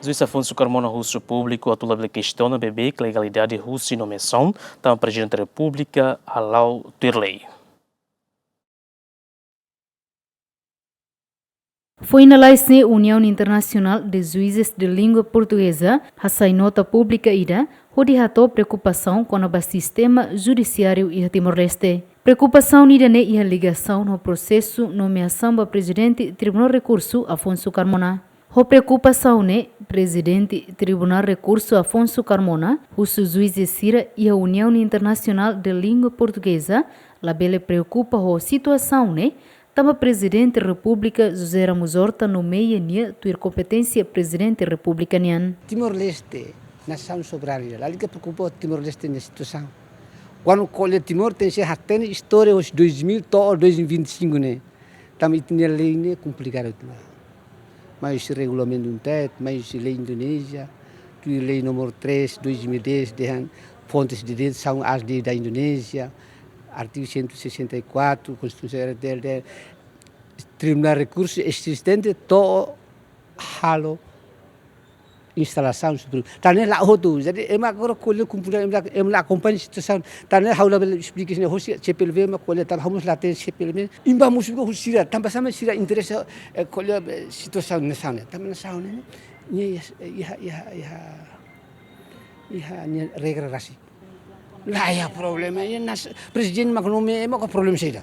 Juiz Afonso Carmona Russo Público atualmente questiona bebê que legalidade russa e nomeação da Presidente da República, Alau Tirley. Foi na Laisne União Internacional de Juízes de Língua Portuguesa, a nota pública ida, onde ratou preocupação com o sistema judiciário e Timor-Leste. Preocupação nida e a ligação no processo nomeação do presidente do Tribunal Recurso Afonso Carmona. A preocupação né, presidente do Tribunal Recurso Afonso Carmona, os juízes Sira e a União Internacional de Língua Portuguesa, labele preocupa a situação né, também presidente da República José Ramos Horta nomeia nia tua competência presidente da República nian. Timor-Leste, nação soberana, a liga preocupa Timor-Leste nessa situação. Quando colhe Timor tem se hatene história os 2000 to 2025 né, também tinha lei né complicada tudo. Mas regulamento do teto, mas lei Indonésia, lei número 3 2010 de fontes de direito são as leis da Indonésia. Artigo 164, Constituição do Tribunal de Recursos existente, todo halo instalação superior. Tanah lah hotu, jadi emak agora colhe cumprir, emak acompanha a situação. Tanah haula explica isso, hoje CPLV emak colhe, tá vamos lá ter CPLV. Imba musuh ko sira, tambah sama sira interesse colhe situação nessa né, tambah nessa né, ia regra rasi. Lá é o problema, presidente Macron é o problema seja.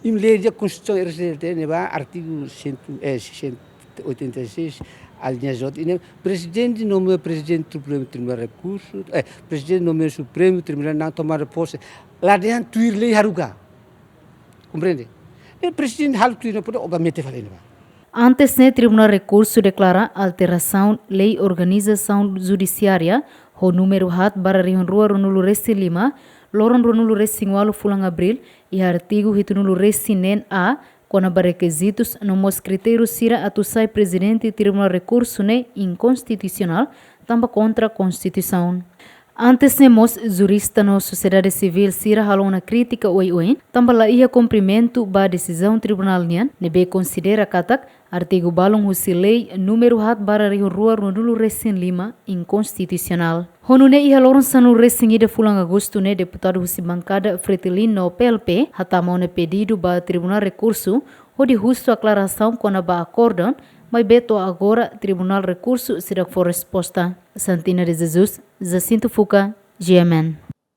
Im lei da Constituição RCT, né, artigo 186, alinha J, né, presidente nomeia presidente do Tribunal de Recursos, presidente nomeia Supremo Tribunal não tomar posse. Lá dentro tuir lei haruga, compreende? O presidente hal tuir não pode obviamente fazer. Antes, o Tribunal de Recurso declara alteração lei organização judiciária o número hat bara rihon rua ronulu resi 5, loron ronulu resi 5 fulang abril e artigo hitunulu resi nen a com requisitos nomos critérios sira atusai presidente Tribunal de Recurso ne inconstitucional tamba contra a Constituição. Antes nemos jurista no sociedade civil sira halona crítica oi tamba la ia cumprimento ba decisão tribunal nian nebe considera katak artigo balong husi lei número hat bara rio rua ronulu recém 5 inconstitucional. Honune ia loron sanu recém ida fulang agosto ne deputado husi bancada Fretilin no PLP hatamone pedido ba tribunal recurso onde justo aclaração com a ba acordam mas beto agora Tribunal Recurso será for resposta. Santina de Jesus, Jacinto Fuca, GMN.